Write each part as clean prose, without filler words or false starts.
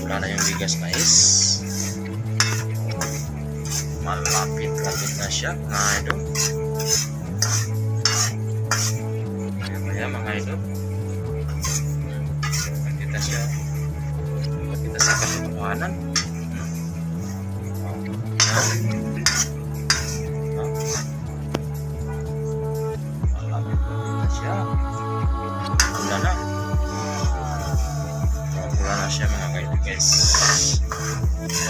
Wala na yung bigas mais. Malapit-lapit na siya mga idol. Kaya mga idol, kita siya. Kita sa katotohanan. Malapit-lapit na siya. Wala na siya mga idol guys.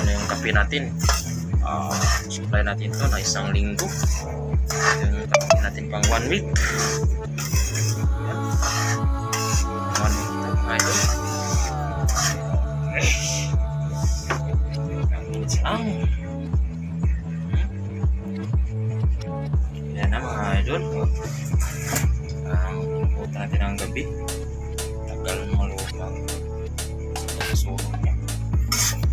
Ano yung kape natin? Supply natin to na isang linggo. Yung kape natin pang 1 week. Yan. 1 week ito mga idol. Ilang minutes lang. Yan na mga idol. Pupunta natin ang gabi. Tagal malupang sunog niya.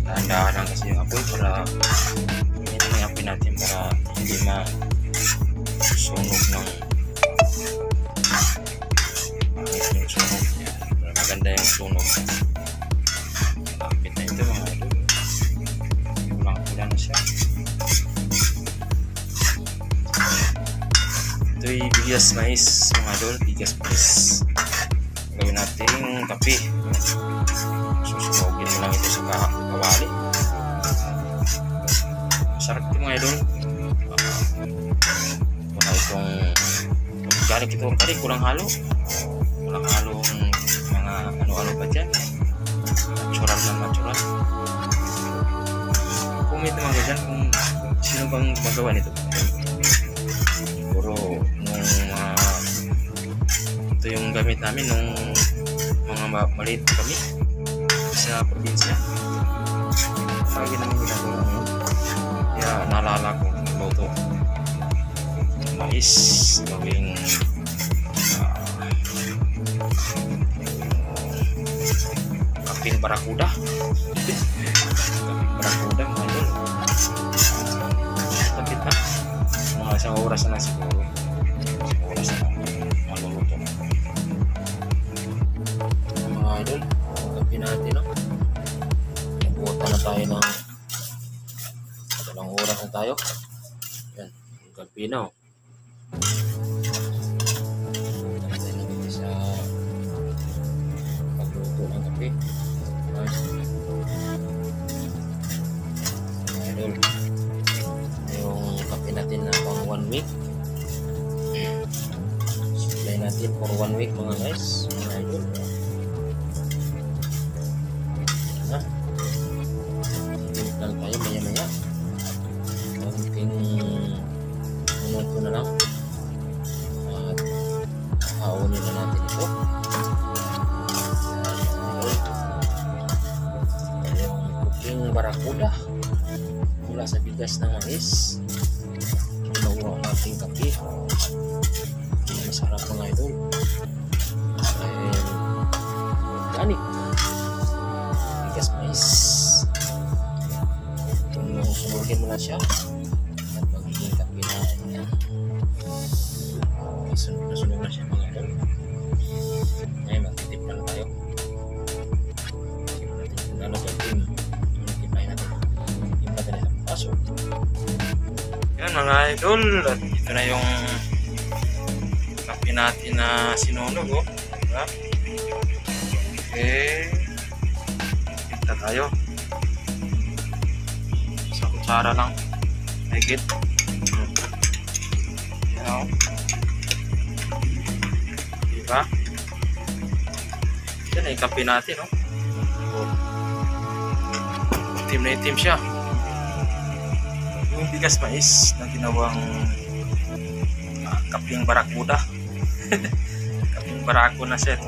Dahan-dahan lang kasi yung apoy para yan ang apoy natin para hindi masunog ng pangit yung sunog niya. Para maganda yung sunog. Malapit na ito mga idol. Kulang-kulang na siya. Ito'y bigas mais mga idol. Bigas mais. Gawin natin kape. Susunogin mo lang ito sa kawali. Masarap ito mga idol. Wala itong galing itong kari, kulang halo. Kulang halong mga ano-ano pa dyan. Natural na natural. Comment naman ko dyan kung sino bang magawa nito. Siguro nung ito yung gamit namin nung mga maliit kami sa probinsya. Lagi namin ginagawa ngayon. Kaya naalala ko luto mais gawing kaping barakuda. Kaping barakuda mga idol. Tapit na. Mga isang oras na lang siguro. Isang oras na lang maluluto. Mga idol, kapin natin no. Nabuota na tayo ng ilang oras na tayo. Yan, kapin na oh. Tayo na dito sa pagluto ng kape. Idol, yung kape natin na pang 1 week. Supply natin for 1 week mga guys, mga idol. Tinip lang tayo maya-maya. Konting minuto na lang. At haunin na natin ito. Yung cooking barakuda mula sa bigas ng mais. Ginawa natin kape. Masarap mga idol. Dahil organic. Bigas mais. Sunugin mo na siya at magiging kape na yan. Sunog na siya mga idol. Ngayon magtitip lang tayo. Sino natin kung ano gawin. Timpay natin. Timpay natin sa paso. Yan mga idol. At ito na yung kape natin na sinunog oh. Diba? Okay. Kita tayo. Sa kutsara lang. Higit. Yan o. Diba? Yan ay kape natin o. Itim na itim siya. Yung bigas mais na ginawang kaping barakuda. Kaping barako na set.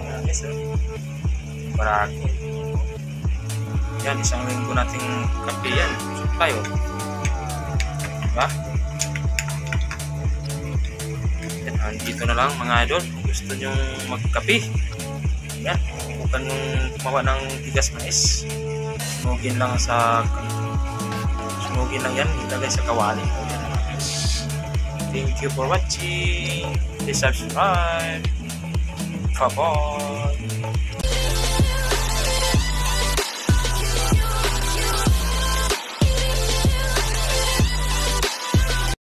Barako. Yan, isang linggo nating kape yan. Supply o. Diba? Yan, dito na lang mga idol. Kung gusto nyo magkape. Yan, bukan nung kumawa ng bigas mais. Sunugin lang yan. Ilagay sa kawali. Thank you for watching. Please subscribe. Bye-bye.